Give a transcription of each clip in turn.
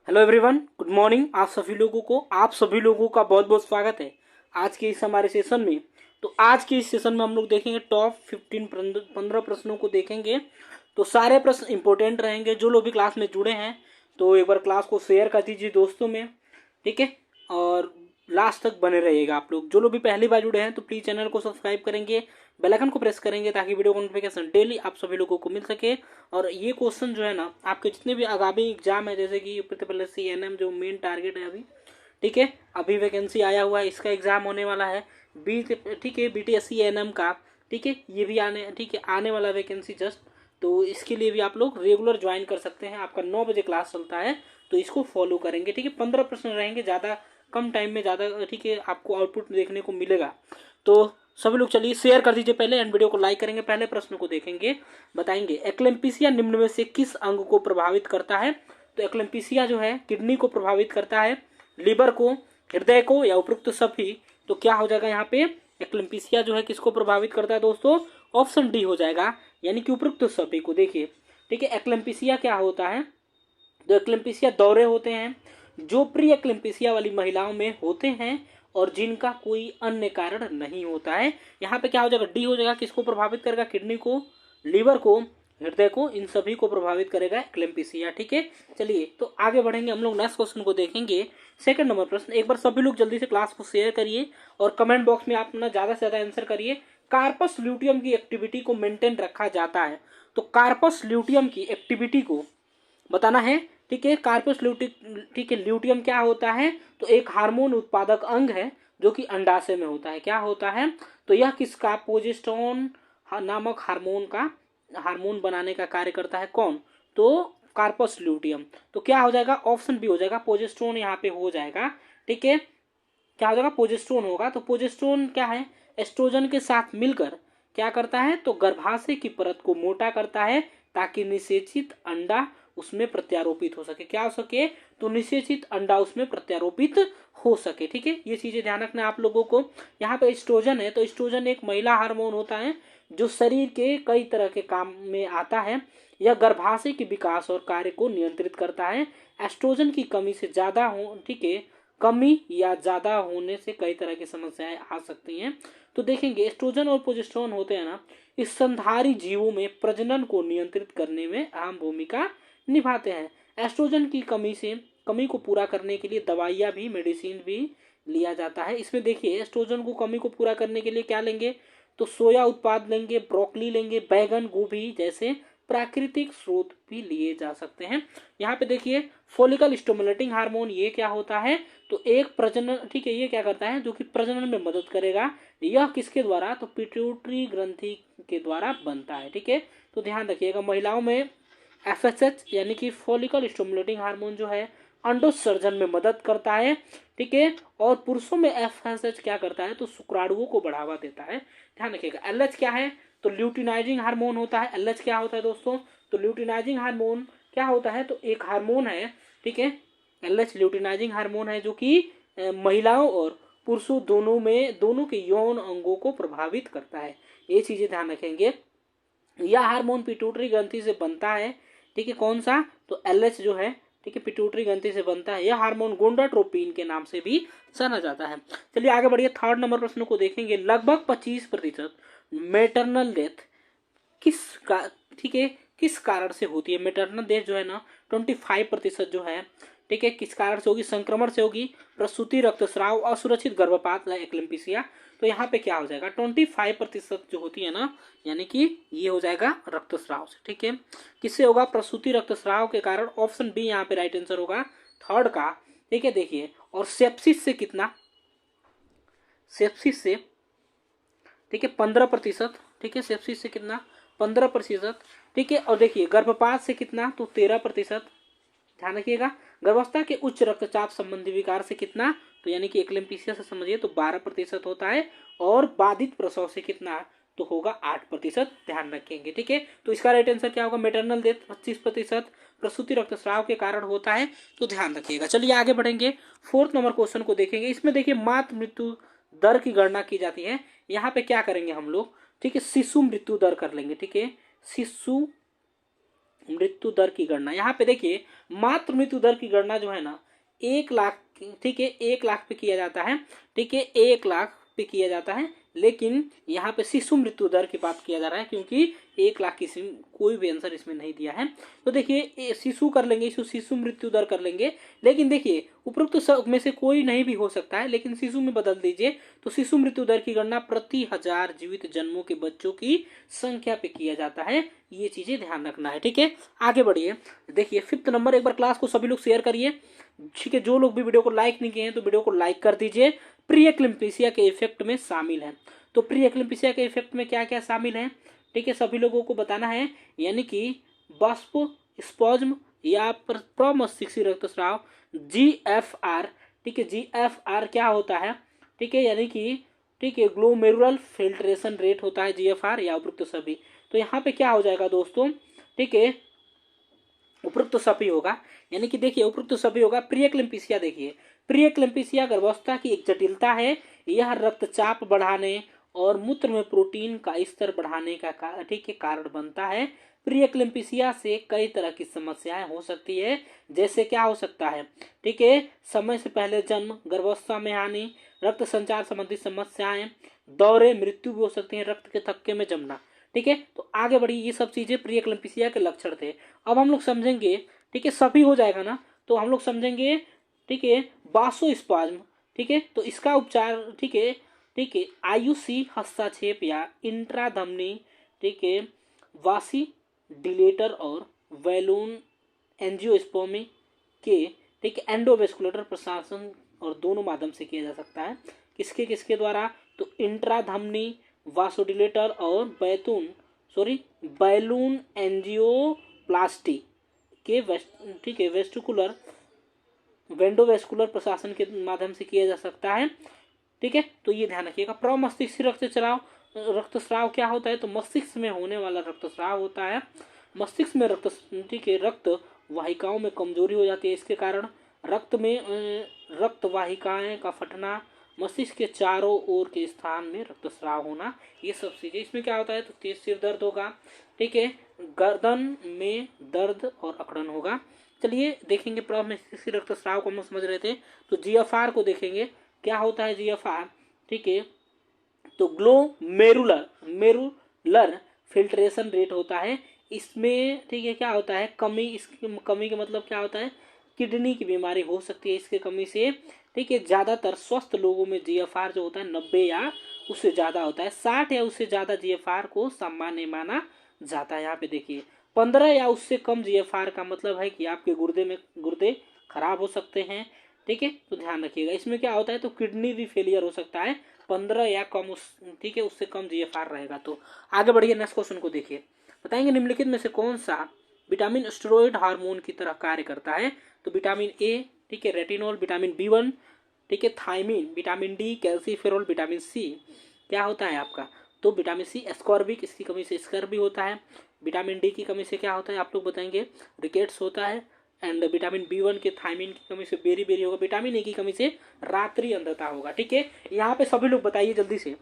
Hello everyone, good morning. आप सभी लोगों का बहुत बहुत स्वागत है आज के इस हमारे सेशन में। तो आज के इस सेशन में हम लोग देखेंगे टॉप 15 प्रश्नों को देखेंगे। तो सारे प्रश्न इंपॉर्टेंट रहेंगे। जो लोग भी क्लास में जुड़े हैं तो एक बार क्लास को शेयर कर दीजिए दोस्तों में, ठीक है। और लास्ट तक बने रहिएगा आप लोग। जो लोग भी पहली बार जुड़े हैं तो प्लीज़ चैनल को सब्सक्राइब करेंगे, बेल आइकन को प्रेस करेंगे ताकि वीडियो का नोटिफिकेशन डेली आप सभी लोगों को मिल सके। और ये क्वेश्चन जो है ना, आपके जितने भी आगामी एग्जाम है, जैसे कि यूपी एनएम जो मेन टारगेट है अभी, ठीक है, अभी वैकेंसी आया हुआ है, इसका एग्जाम होने वाला है। बी ठीक है, बीटीएससी एनएम का, ठीक है, ये भी आने, ठीक है, आने वाला वैकेंसी जस्ट। तो इसके लिए भी आप लोग रेगुलर ज्वाइन कर सकते हैं। आपका 9 बजे क्लास चलता है तो इसको फॉलो करेंगे, ठीक है। 15 प्रश्न रहेंगे, ज़्यादा कम टाइम में ज़्यादा, ठीक है, आपको आउटपुट देखने को मिलेगा। तो सभी लोग चलिए शेयर कर दीजिए पहले एंड वीडियो को लाइक करेंगे। पहले प्रश्न को देखेंगे, बताएंगे एक्लेम्पीसिया निम्न में से किस अंग को प्रभावित करता है। तो एक्लेम्पीसिया जो है किडनी को प्रभावित करता है, लिवर को, हृदय को, या उपयुक्त सभी। तो क्या हो जाएगा यहाँ पे, एक्लेम्पीसिया जो है किसको प्रभावित करता है दोस्तों, ऑप्शन डी हो जाएगा, यानी कि उपयुक्त सभी को। देखिए, ठीक है, एक्लेम्पीसिया क्या होता है, तो एक्लेम्पीसिया दौरे होते हैं जो प्री एक्लेम्पीसिया वाली महिलाओं में होते हैं और जिनका कोई अन्य कारण नहीं होता है। यहाँ पे क्या हो जाएगा, डी हो जाएगा। किसको प्रभावित करेगा, किडनी को, लीवर को, हृदय को, इन सभी को प्रभावित करेगा एक्लेम्पीसिया, ठीक है। चलिए तो आगे बढ़ेंगे, हम लोग नेक्स्ट क्वेश्चन को देखेंगे। सेकंड नंबर प्रश्न, एक बार सभी लोग जल्दी से क्लास को शेयर करिए और कमेंट बॉक्स में आप अपना ज्यादा से ज्यादा आंसर करिए। कार्पस ल्यूटियम की एक्टिविटी को मेंटेन रखा जाता है। तो कार्पस ल्यूटियम की एक्टिविटी को बताना है, ठीक है। कार्पस ल्यूटियम, ठीक है, ल्यूटियम क्या होता है, तो एक हार्मोन उत्पादक अंग है जो कि अंडाशय में होता है। क्या होता है, तो यह किसका, प्रोजेस्टेरोन नामक हार्मोन बनाने का कार्य करता है। कौन, तो कार्पस ल्यूटियम। तो क्या हो जाएगा, ऑप्शन बी हो जाएगा, प्रोजेस्टेरोन यहाँ पे हो जाएगा, ठीक है। क्या हो जाएगा, प्रोजेस्टेरोन होगा। तो प्रोजेस्टेरोन क्या है, एस्ट्रोजन के साथ मिलकर क्या करता है, तो गर्भाशय की परत को मोटा करता है ताकि निषेचित अंडा उसमें प्रत्यारोपित हो सके। क्या हो सके, तो निषेचित अंडा उसमें प्रत्यारोपित हो सके, ठीक है। ये चीजें ध्यान रखना आप लोगों को। यहाँ पे एस्ट्रोजन है, तो एस्ट्रोजन एक महिला हार्मोन होता है जो शरीर के कई तरह के काम में आता है। यह गर्भाशय के विकास और कार्य को नियंत्रित करता है। एस्ट्रोजन की कमी से ज्यादा हो, ठीक है, कमी या ज्यादा होने से कई तरह की समस्याएं आ सकती हैं। तो देखेंगे एस्ट्रोजन और प्रोजेस्टेरोन होते हैं ना, इस स्तनधारी जीवों में प्रजनन को नियंत्रित करने में अहम भूमिका निभाते हैं। एस्ट्रोजन की कमी को पूरा करने के लिए दवाइयाँ भी, मेडिसिन भी लिया जाता है। इसमें देखिए एस्ट्रोजन को कमी को पूरा करने के लिए क्या लेंगे, तो सोया उत्पाद लेंगे, ब्रोकली लेंगे, बैगन, गोभी जैसे प्राकृतिक स्रोत भी लिए जा सकते हैं। यहाँ पे देखिए फोलिकल स्टिमुलेटिंग हार्मोन, ये क्या होता है, तो एक प्रजनन, ठीक है, ये क्या करता है, जो कि प्रजनन में मदद करेगा। यह किसके द्वारा, तो पिट्यूटरी ग्रंथि के द्वारा बनता है, ठीक है। तो ध्यान रखिएगा, महिलाओं में एफएसएच यानी कि फॉलिकल स्टिमुलेटिंग हार्मोन जो है अंडोत्सर्जन में मदद करता है, ठीक है। और पुरुषों में एफएसएच क्या करता है, तो शुक्राणुओं को बढ़ावा देता है। ध्यान रखिएगा। एलएच क्या है, तो ल्यूटिनाइजिंग हार्मोन होता है। एलएच क्या होता है दोस्तों, तो ल्यूटिनाइजिंग हार्मोन क्या होता है, तो एक हार्मोन है, ठीक है। एलएच ल्यूटिनाइजिंग हार्मोन है जो कि महिलाओं और पुरुषों दोनों के यौन अंगों को प्रभावित करता है। ये चीजें ध्यान रखेंगे। यह हार्मोन पिट्यूटरी ग्रंथि से बनता है, ठीक है। कौन सा, तो एलएच जो है, ठीक है, पिट्यूटरी ग्रंथि से बनता है। यह हार्मोन गोनाडोट्रोपिन के नाम से भी जाना जाता है। चलिए आगे बढ़िए, थर्ड नंबर प्रश्न को देखेंगे। लगभग 25% मेटरनल डेथ किस का, ठीक है, किस कारण से होती है। मेटरनल डेथ जो है ना 25% जो है, ठीक है, किस कारण से होगी, संक्रमण से होगी, प्रसूति, रक्तस्राव, असुरक्षित गर्भपात, एक्लेम्पीसिया। तो यहाँ पे क्या हो जाएगा, 25% जो होती है ना, यानी कि ये हो जाएगा रक्तस्राव से, ठीक है। किससे होगा, प्रसूति, रक्तस्राव के कारण। ऑप्शन बी यहाँ पे राइट आंसर होगा, थर्ड का, ठीक है। देखिए, और सेप्सिस से कितना, सेप्सिस से, ठीक है, 15%, ठीक है, सेप्सिस से कितना, 15%, ठीक है। और देखिए गर्भपात से कितना, तो 13%। ध्यान रखिएगा। गर्भावस्था के उच्च रक्तचाप संबंधी विकार से कितना, तो यानी कि एक्लेम्पीसिया से समझिए तो 12% होता है। और बाधित प्रसव से कितना, तो होगा 8%। ध्यान रखेंगे, ठीक है। तो इसका राइट आंसर क्या होगा, मेटरनल डेथ 25%, प्रसूति रक्तस्राव के कारण होता है। तो ध्यान रखिएगा। चलिए आगे बढ़ेंगे, फोर्थ नंबर क्वेश्चन को देखेंगे। इसमें देखिए मातृ मृत्यु दर की गणना की जाती है। यहाँ पे क्या करेंगे हम लोग, ठीक है, शिशु मृत्यु दर कर लेंगे, ठीक है, शिशु मृत्यु दर की गणना। यहाँ पे देखिए मातृ मृत्यु दर की गणना जो है ना 1 लाख, ठीक है, 1 लाख पे किया जाता है, ठीक है, 1 लाख पे किया जाता है। लेकिन यहाँ पे शिशु मृत्यु दर की बात किया जा रहा है, क्योंकि 1 लाख की कोई भी आंसर इसमें नहीं दिया है। तो देखिए शिशु कर लेंगे, शिशु मृत्यु दर कर लेंगे। लेकिन देखिए उपरोक्त सब में से कोई नहीं भी हो सकता है, लेकिन शिशु में बदल दीजिए। तो शिशु मृत्यु दर की गणना प्रति 1000 जीवित जन्मों के बच्चों की संख्या पे किया जाता है। ये चीजें ध्यान रखना है, ठीक है। आगे बढ़िए, देखिए 5th नंबर, एक बार क्लास को सभी लोग शेयर करिए, ठीक है। जो लोग भी वीडियो को लाइक नहीं किए हैं तो वीडियो को लाइक कर दीजिए। प्री एक्लिम्पीसिया के इफेक्ट में शामिल है। तो प्री एक्लिम्पीसिया के इफेक्ट में क्या क्या शामिल है, ठीक है, सभी लोगों को बताना है। यानी कि बाष्प स्पॉज्म या प्रमस्तिष्क रक्तस्राव, GFR, ठीक है, GFR क्या होता है, ठीक है, यानी कि ठीक है ग्लोमेरुलर फिल्ट्रेशन रेट होता है GFR, या उपरोक्त सभी। तो यहाँ पे क्या हो जाएगा दोस्तों, ठीक है, उपरोक्त सभी होगा। यानी कि देखिए उपरोक्त सभी होगा। प्री एक्लिम्पीसिया, देखिए प्री एक्लिम्पीसिया गर्भावस्था की एक जटिलता है। यह रक्तचाप बढ़ाने और मूत्र में प्रोटीन का स्तर बढ़ाने का ठीक है कारण बनता है। प्री एक्लिम्पीसिया से कई तरह की समस्याएं हो सकती है, जैसे क्या हो सकता है, ठीक है, समय से पहले जन्म, गर्भावस्था में हानि, रक्त संचार संबंधी समस्याएं, दौरे, मृत्यु भी हो सकती है, रक्त के थक्के में जमना, ठीक है। तो आगे बढ़ी, ये सब चीजें प्री एक्लिम्पीसिया के लक्षण थे। अब हम लोग समझेंगे, ठीक है, सभी हो जाएगा ना, तो हम लोग समझेंगे, ठीक है, वासोस्पाज्म, ठीक है। तो इसका उपचार, ठीक है, ठीक है, IUC हस्तक्षेप या इंट्राधमनी, ठीक है, वासी डिलेटर और बैलून एंजियोस्पर्मी के, ठीक है, एंडोवेस्कुलर प्रशासन और दोनों माध्यम से किया जा सकता है। किसके किसके द्वारा, तो इंट्राधमनी, वासोडिलेटर और बैलून एंजियोप्लास्टी के ठीक है वेस्टिकुलर वेंडोवेस्कुलर प्रशासन के माध्यम से किया जा सकता है, ठीक है। तो ये ध्यान रखिएगा। प्रमस्तिष्क रक्तस्राव क्या होता है, तो मस्तिष्क में होने वाला रक्तस्राव होता है। मस्तिष्क में ठीक है रक्त वाहिकाओं में कमजोरी हो जाती है, इसके कारण रक्त वाहिकाएं का फटना, मस्तिष्क के चारों ओर के स्थान में रक्तस्राव होना, ये सब चीजें। इसमें क्या होता है, तो तेज सिर दर्द होगा, ठीक है, गर्दन में दर्द और अकड़न होगा। चलिए देखेंगे प्रमस्तिष्क रक्तस्राव को हम समझ रहे थे, तो GFR को देखेंगे। क्या होता है GFR, ठीक है, तो ग्लोमेरुलर फिल्ट्रेशन रेट होता है। इसमें ठीक है क्या होता है, कमी, इसकी कमी का मतलब क्या होता है, किडनी की बीमारी हो सकती है इसके कमी से, ठीक है। ज्यादातर स्वस्थ लोगों में GFR जो होता है 90 या उससे ज्यादा होता है। 60 या उससे ज्यादा GFR को सामान्य माना जाता है। यहाँ पे देखिए 15 या उससे कम GFR का मतलब है कि आपके गुर्दे खराब हो सकते हैं, ठीक है। तो ध्यान रखिएगा। इसमें क्या होता है, तो किडनी भी फेलियर हो सकता है 15 या कम, ठीक है, उससे कम GFR रहेगा। तो आगे बढ़िए, नेक्स्ट क्वेश्चन को देखिए। बताएंगे निम्नलिखित में से कौन सा विटामिन स्टेरॉयड हार्मोन की तरह कार्य करता है, तो विटामिन A, ठीक है, रेटिनॉल, विटामिन B1, ठीक है, thiamine, vitamin D, calciferol, vitamin C क्या होता है आपका, तो विटामिन C एस्कॉर्बिक, इसकी कमी से स्कर्वी होता है। विटामिन D की कमी से क्या होता है आप लोग बताएंगे, रिकेट्स होता है। एंड विटामिन B1 के थायमिन की कमी से बेरी होगा। विटामिन A की कमी से रात्रि अंधता होगा, ठीक है। यहाँ पे सभी लोग बताइए जल्दी से,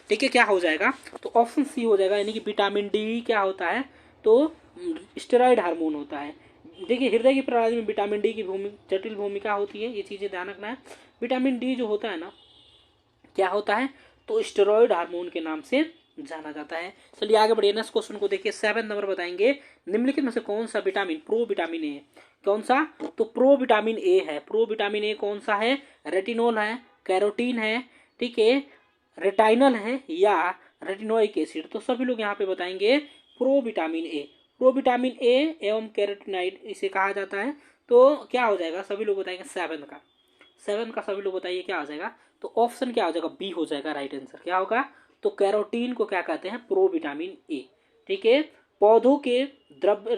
ठीक है, क्या हो जाएगा, तो ऑप्शन C हो जाएगा। यानी कि विटामिन D क्या होता है, तो स्टेरॉयड हार्मोन होता है। देखिए हृदय की प्रणाली में विटामिन D की जटिल भूमिका होती है, ये चीजें ध्यान रखना है। विटामिन D जो होता है ना, क्या होता है, तो स्टेरॉयड हार्मोन के नाम से जाना जाता है। चलिए आगे बढ़िए, नेक्स्ट क्वेश्चन को देखिए। 7 नंबर बताएंगे निम्नलिखित में से कौन सा विटामिन, प्रो विटामिन ए, कौन सा, तो प्रो विटामिन ए है। प्रो विटामिन ए कौन सा है, रेटिनॉल है, कैरोटीन है, ठीक है, रेटाइनल है या रेटिनोइक एसिड। तो सभी लोग यहाँ पे बताएंगे pro vitamin A. Pro vitamin A एवं कैरोटीनाइड इसे कहा जाता है। तो क्या हो जाएगा, सभी लोग बताएंगे 7 का सभी लोग बताइए क्या हो जाएगा, तो ऑप्शन क्या हो जाएगा, बी हो जाएगा राइट आंसर। क्या होगा, तो कैरोटीन को क्या कहते हैं, प्रो विटामिन ए, ठीक है। पौधों के द्रव्य,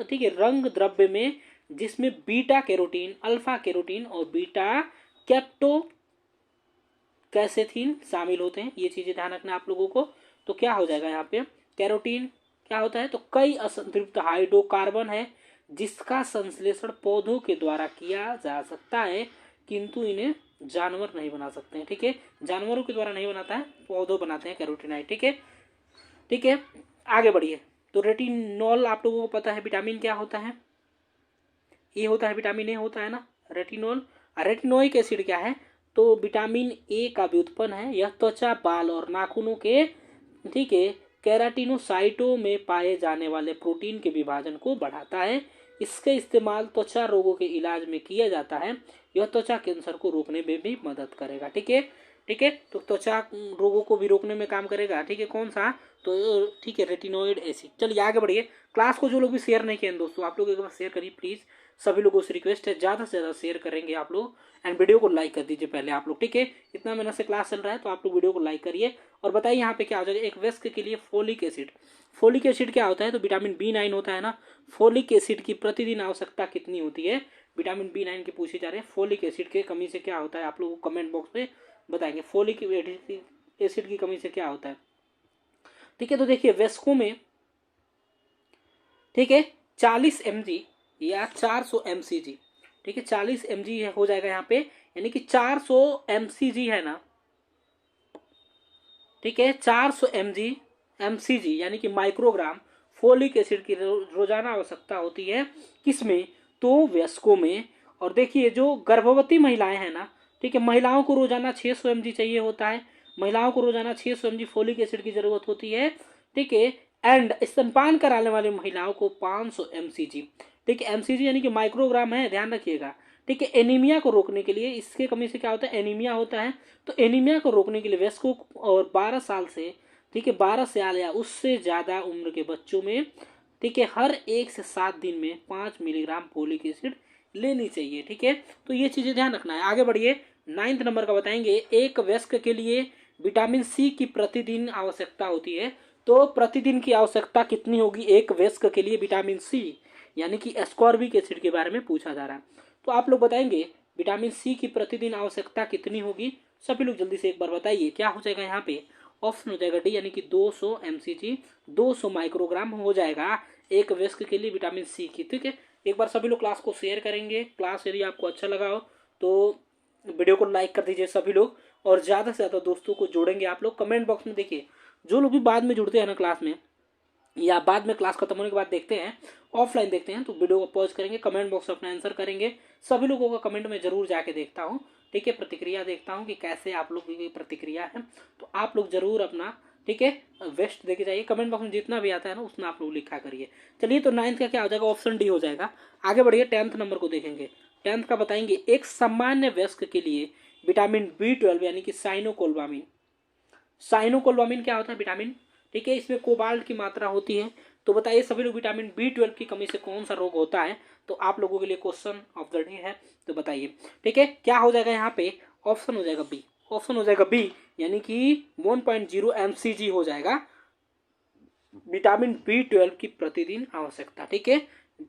ठीक है, रंग द्रव्य में जिसमें बीटा कैरोटीन, अल्फा कैरोटीन और बीटा कैप्टो कैसेथिन शामिल होते हैं, ये चीजें ध्यान रखना आप लोगों को। तो क्या हो जाएगा यहाँ पे, कैरोटीन क्या होता है, तो कई असंतृप्त हाइड्रोकार्बन है जिसका संश्लेषण पौधों के द्वारा किया जा सकता है, किंतु इन्हें जानवर नहीं बना सकते हैं, ठीक है। जानवरों के द्वारा नहीं बनाता है, पौधों बनाते हैं कैरोटीनाइड, ठीक है, ठीक है। आगे बढ़िए, तो रेटिनॉल आप लोगों को पता है विटामिन क्या होता है, ए होता है, विटामिन ए होता है ना रेटिनॉल। रेटिनोइक एसिड क्या है, तो विटामिन ए का व्युत्पन्न है। यह त्वचा, बाल और नाखूनों के, ठीक है, केराटिनोसाइटों में पाए जाने वाले प्रोटीन के विभाजन को बढ़ाता है। इसका इस्तेमाल त्वचा रोगों के इलाज में किया जाता है। यह त्वचा कैंसर को रोकने में भी मदद करेगा। ठीक है, ठीक है, तो त्वचा रोगों को भी रोकने में काम करेगा। ठीक है, कौन सा, तो ठीक है रेटिनोइड एसिड। चलिए आगे बढ़िए। क्लास को जो लोग भी शेयर नहीं किए दोस्तों, आप लोग एक बार शेयर करिए प्लीज। सभी लोगों से रिक्वेस्ट है, ज़्यादा से ज़्यादा शेयर करेंगे आप लोग, एंड वीडियो को लाइक कर दीजिए पहले आप लोग। ठीक है, इतना मेहनत से क्लास चल रहा है तो आप लोग वीडियो को लाइक करिए और बताइए यहाँ पे क्या हो जाएगा। एक वयस्क के लिए फोलिक एसिड, फोलिक एसिड क्या होता है, तो विटामिन B9 होता है ना। फोलिक एसिड की प्रतिदिन आवश्यकता कितनी होती है, विटामिन B9 की पूछी जा रही है। फोलिक एसिड के कमी से क्या होता है, आप लोग कमेंट बॉक्स में बताएंगे फोलिक एसिड की कमी से क्या होता है। ठीक है, तो देखिए वयस्कों में, ठीक है, 40 mg या 400 mcg, ठीक है 40 mg हो जाएगा यहाँ पे, यानी कि 400 mcg है ना, ठीक है 400 mcg यानी कि माइक्रोग्राम फोलिक एसिड की रोजाना आवश्यकता होती है। किसमें, तो वयस्कों में। और देखिए जो गर्भवती महिलाएं हैं ना, ठीक है, महिलाओं को रोजाना 600 mg चाहिए होता है, महिलाओं को रोजाना 600 mg फोलिक एसिड की जरूरत होती है। ठीक है, एंड स्तनपान कराने वाली महिलाओं को 500 mcg, ठीक है mcg यानी कि माइक्रोग्राम है, ध्यान रखिएगा। ठीक है, एनीमिया को रोकने के लिए, इसके कमी से क्या होता है, एनीमिया होता है। तो एनीमिया को रोकने के लिए वयस्कों और 12 साल से, ठीक है 12 साल या उससे ज़्यादा उम्र के बच्चों में, ठीक है, हर 1 से 7 दिन में 5 मिलीग्राम फोलिक एसिड लेनी चाहिए। ठीक है, तो ये चीज़ें ध्यान रखना है। आगे बढ़िए, 9th नंबर का बताएंगे। एक वयस्क के लिए विटामिन सी की प्रतिदिन आवश्यकता होती है। तो प्रतिदिन की आवश्यकता कितनी होगी एक वयस्क के लिए विटामिन सी, यानी कि एस्कॉर्बिक एसिड के बारे में पूछा जा रहा है। तो आप लोग बताएंगे विटामिन सी की प्रतिदिन आवश्यकता कितनी होगी, सभी लोग जल्दी से एक बार बताइए। क्या हो जाएगा यहाँ पे, ऑप्शन हो जाएगा डी, यानी कि 200 mcg, 200 माइक्रोग्राम हो जाएगा एक वयस्क के लिए विटामिन सी की। ठीक है, एक बार सभी लोग क्लास को शेयर करेंगे। क्लास यदि आपको अच्छा लगा हो तो वीडियो को लाइक कर दीजिए सभी लोग, और ज़्यादा से ज़्यादा दोस्तों को जोड़ेंगे आप लोग। कमेंट बॉक्स में देखिए, जो लोग भी बाद में जुड़ते हैं ना क्लास में, या बाद में क्लास खत्म होने के बाद देखते हैं, ऑफलाइन देखते हैं, तो वीडियो को पॉज करेंगे, कमेंट बॉक्स में अपना आंसर करेंगे। सभी लोगों का कमेंट में जरूर जाके देखता हूँ। ठीक है, प्रतिक्रिया देखता हूँ कि कैसे आप लोग की प्रतिक्रिया है, तो आप लोग जरूर अपना, ठीक है, वेस्ट देके जाइए। कमेंट बॉक्स में जितना भी आता है ना उतना आप लोग लिखा करिए। चलिए, तो 9th का क्या हो जाएगा, ऑप्शन डी हो जाएगा। आगे बढ़िए, 10th नंबर को देखेंगे। 10th का बताएंगे। एक सामान्य वयस्क के लिए विटामिन B12 यानी कि साइनोकोबालामिन, साइनोकोबालामिन क्या होता है, विटामिन, ठीक है, इसमें कोबाल्ट की मात्रा होती है। तो बताइए सभी लोग, विटामिन B12 की कमी से कौन सा रोग होता है, तो आप लोगों के लिए क्वेश्चन ऑफ द डे है, तो बताइए। ठीक है, क्या हो जाएगा यहाँ पे, ऑप्शन हो जाएगा बी, ऑप्शन हो जाएगा बी, यानी कि 1.0 mcg हो जाएगा विटामिन B12 की प्रतिदिन आवश्यकता। ठीक है,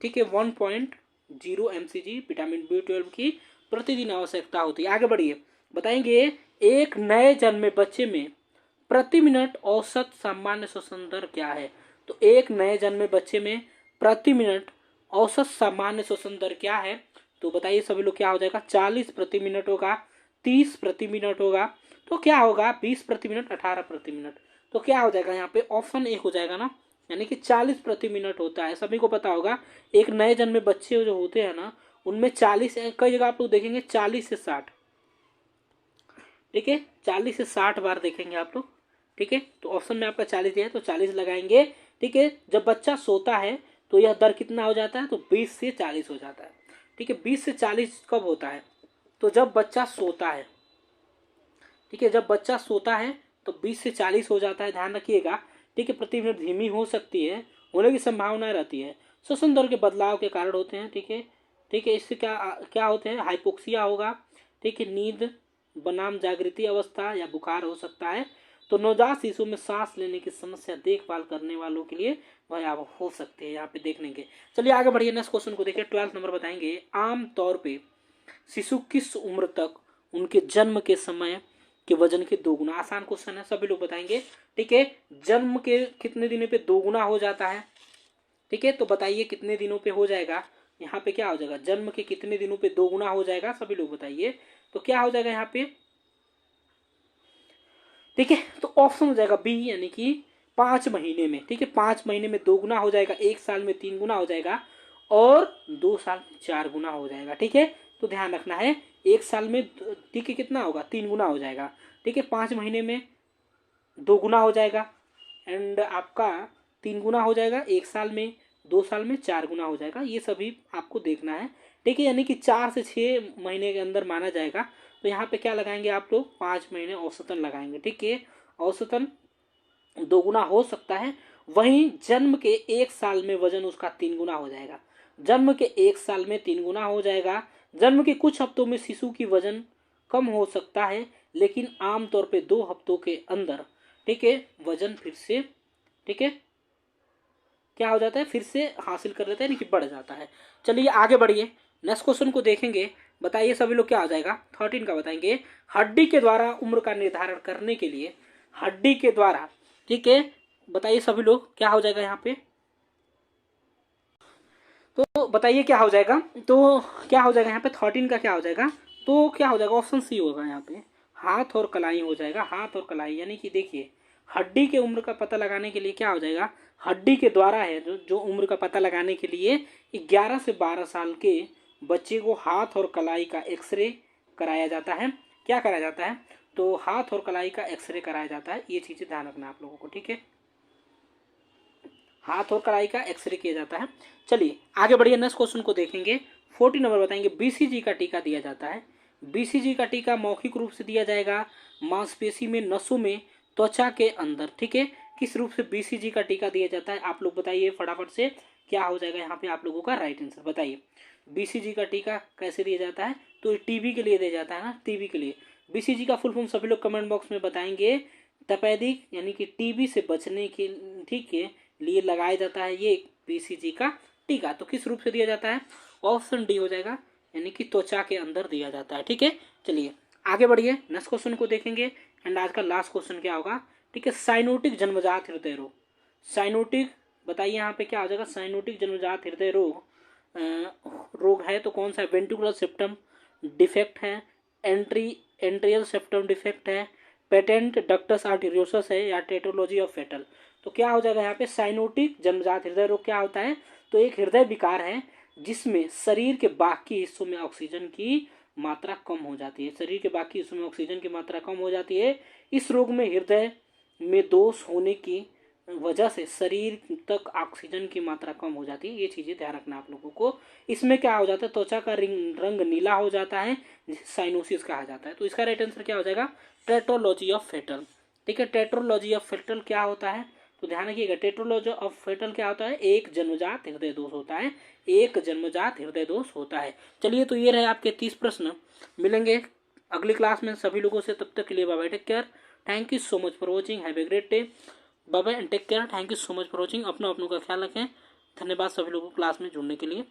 ठीक है 1.0 mcg विटामिन B12 की प्रतिदिन आवश्यकता होती है। आगे बढ़िए, बताएंगे एक नए जन्मे बच्चे में प्रति मिनट औसत सामान्य श्वसन दर क्या है। तो एक नए जन्मे बच्चे में प्रति मिनट औसत सामान्य श्वसन दर क्या है, तो बताइए सभी लोग। क्या हो जाएगा, 40 प्रति मिनट होगा, 30 प्रति मिनट होगा, तो क्या होगा 20 प्रति मिनट, 18 प्रति मिनट। तो क्या हो जाएगा यहाँ पे, ऑप्शन एक हो जाएगा ना, यानी कि 40 प्रति मिनट होता है। सभी को पता होगा एक नए जन्मे बच्चे जो होते हैं ना, उनमें 40, कई जगह आप लोग देखेंगे 40 से 60, ठीक है 40 से 60 बार देखेंगे आप लोग। ठीक है, तो ऑप्शन में आपका 40 है तो 40 लगाएंगे। ठीक है, जब बच्चा सोता है तो यह दर कितना हो जाता है, तो 20 से 40 हो जाता है। ठीक है, 20 से 40 कब होता है, तो जब बच्चा सोता है। ठीक है, जब बच्चा सोता है तो 20 से 40 हो जाता है, ध्यान रखिएगा। ठीक है, प्रति मिनट धीमी हो सकती है, होने की संभावना रहती है, श्वसन दर के बदलाव के कारण होते हैं। ठीक है, ठीक है, इससे क्या क्या होते हैं, हाइपोक्सिया होगा, ठीक है, नींद बनाम जागृति अवस्था या बुखार हो सकता है। तो नवजात शिशु में सांस लेने की समस्या देखभाल करने वालों के लिए भयावह हो सकती है, यहाँ पे देख लेंगे। चलिए आगे बढ़िए, नेक्स्ट क्वेश्चन को देखिए। 12th नंबर बताएंगे। आम तौर पे शिशु किस उम्र तक उनके जन्म के समय के वजन के दोगुना, आसान क्वेश्चन है, सभी लोग बताएंगे। ठीक है, जन्म के कितने दिनों पे दोगुना हो जाता है, ठीक है, तो बताइए कितने दिनों पे हो जाएगा। यहाँ पे क्या हो जाएगा, जन्म के कितने दिनों पे दोगुना हो जाएगा, सभी लोग बताइए। तो क्या हो जाएगा यहाँ पे, ठीक है, तो ऑप्शन हो जाएगा बी, यानी कि 5 महीने में, ठीक है, 5 महीने में 2 गुना हो जाएगा, 1 साल में 3 गुना हो जाएगा और 2 साल में 4 गुना हो जाएगा, ठीक है। तो ध्यान रखना है 1 साल में, ठीक है, कितना होगा, 3 गुना हो जाएगा, ठीक है, 5 महीने में 2 गुना हो जाएगा एंड आपका 3 गुना हो जाएगा, 1 साल में, 2 साल में 4 गुना हो जाएगा। ये सभी आपको देखना है, ठीक है, यानी कि 4 से 6 महीने के अंदर माना जाएगा। तो यहाँ पे क्या लगाएंगे आप लोग, 5 महीने औसतन लगाएंगे, ठीक है, औसतन 2 गुना हो सकता है। वहीं जन्म के 1 साल में वजन उसका 3 गुना हो जाएगा, जन्म के 1 साल में 3 गुना हो जाएगा। जन्म के कुछ हफ्तों में शिशु की वजन कम हो सकता है, लेकिन आमतौर पे 2 हफ्तों के अंदर, ठीक है, वजन फिर से, ठीक है, क्या हो जाता है, फिर से हासिल कर लेता है, यानी कि बढ़ जाता है। चलिए आगे बढ़िए, नेक्स्ट क्वेश्चन को देखेंगे। बताइए सभी लोग क्या हो जाएगा, 13 का बताएंगे। हड्डी के द्वारा उम्र का निर्धारण करने के लिए, हड्डी के द्वारा, ठीक है, बताइए सभी लोग क्या हो जाएगा यहाँ पे, तो बताइए क्या हो जाएगा, तो क्या हो जाएगा यहाँ पे 13 का क्या हो जाएगा, तो क्या हो जाएगा, ऑप्शन सी होगा यहाँ पे, हाथ और कलाई हो जाएगा, हाथ और कलाई। यानी कि देखिए हड्डी के उम्र का पता लगाने के लिए क्या हो जाएगा, हड्डी के द्वारा है जो उम्र का पता लगाने के लिए 11 से 12 साल के बच्चे को हाथ और कलाई का एक्सरे कराया जाता है। क्या कराया जाता है, तो हाथ और कलाई का एक्सरे कराया जाता है। ये चीज़ें ध्यान रखना आप लोगों को, ठीक है, हाथ और कलाई का एक्सरे किया जाता है। चलिए आगे बढ़िए, नेक्स्ट क्वेश्चन को देखेंगे। 14 नंबर बताएंगे, बीसीजी का टीका दिया जाता है। बीसीजी का टीका मौखिक रूप से दिया जाएगा, मांसपेशी में, नसों में, त्वचा के अंदर, ठीक है। किस रूप से बीसीजी का टीका दिया जाता है, आप लोग बताइए फटाफट से, क्या हो जाएगा यहाँ पे आप लोगों का राइट आंसर बताइए। बीसीजी का टीका कैसे दिया जाता है, तो टीबी के लिए दिया जाता है ना, टीबी के लिए। बीसीजी का फुल फॉर्म सभी लोग कमेंट बॉक्स में बताएंगे। तपेदिक यानी कि टीबी से बचने के, ठीक है, लिए लगाया जाता है ये बीसीजी का टीका। तो किस रूप से दिया जाता है, ऑप्शन डी हो जाएगा, यानी कि त्वचा के अंदर दिया जाता है, ठीक है। चलिए आगे बढ़िए, नेक्स्ट क्वेश्चन को देखेंगे एंड आज का लास्ट क्वेश्चन क्या होगा, ठीक है, साइनोटिक जन्मजात हृदय रोग। साइनोटिक बताइए यहाँ पे क्या हो जाएगा, साइनोटिक जन्मजात हृदय रोग रोग है तो कौन सा है, वेंट्रिकुलर सेप्टम डिफेक्ट है, एंट्रियल सेप्टम डिफेक्ट है, पेटेंट डक्टस आर्टेरियोसस है, या टेट्रोलॉजी ऑफ फेटल। तो क्या हो जाएगा यहाँ पे, साइनोटिक जन्मजात हृदय रोग क्या होता है, तो एक हृदय विकार है जिसमें शरीर के बाकी हिस्सों में ऑक्सीजन की मात्रा कम हो जाती है, शरीर के बाकी हिस्सों में ऑक्सीजन की मात्रा कम हो जाती है। इस रोग में हृदय में दोष होने की वजह से शरीर तक ऑक्सीजन की मात्रा कम हो जाती है। ये चीजें ध्यान रखना आप लोगों को। इसमें क्या हो जाता है, त्वचा का रंग नीला हो जाता है, जिसे साइनोसिस कहा जाता है। तो इसका राइट आंसर क्या हो जाएगा, टेट्रोलॉजी ऑफ फेटल, ठीक है। टेट्रोलॉजी ऑफ फेटल क्या होता है, तो ध्यान रखिएगा, टेट्रोलॉजी ऑफ फेटल क्या होता है, एक जन्मजात हृदय दोष होता है, एक जन्मजात हृदय दोष होता है। चलिए तो ये रहे आपके 30 प्रश्न। मिलेंगे अगली क्लास में सभी लोगों से, तब तक के लिए bye bye, take care, thank you so much for watching, have a great day, bye bye and take care, thank you so much for watching. अपनों का ख्याल रखें, धन्यवाद सभी लोगों को क्लास में जुड़ने के लिए।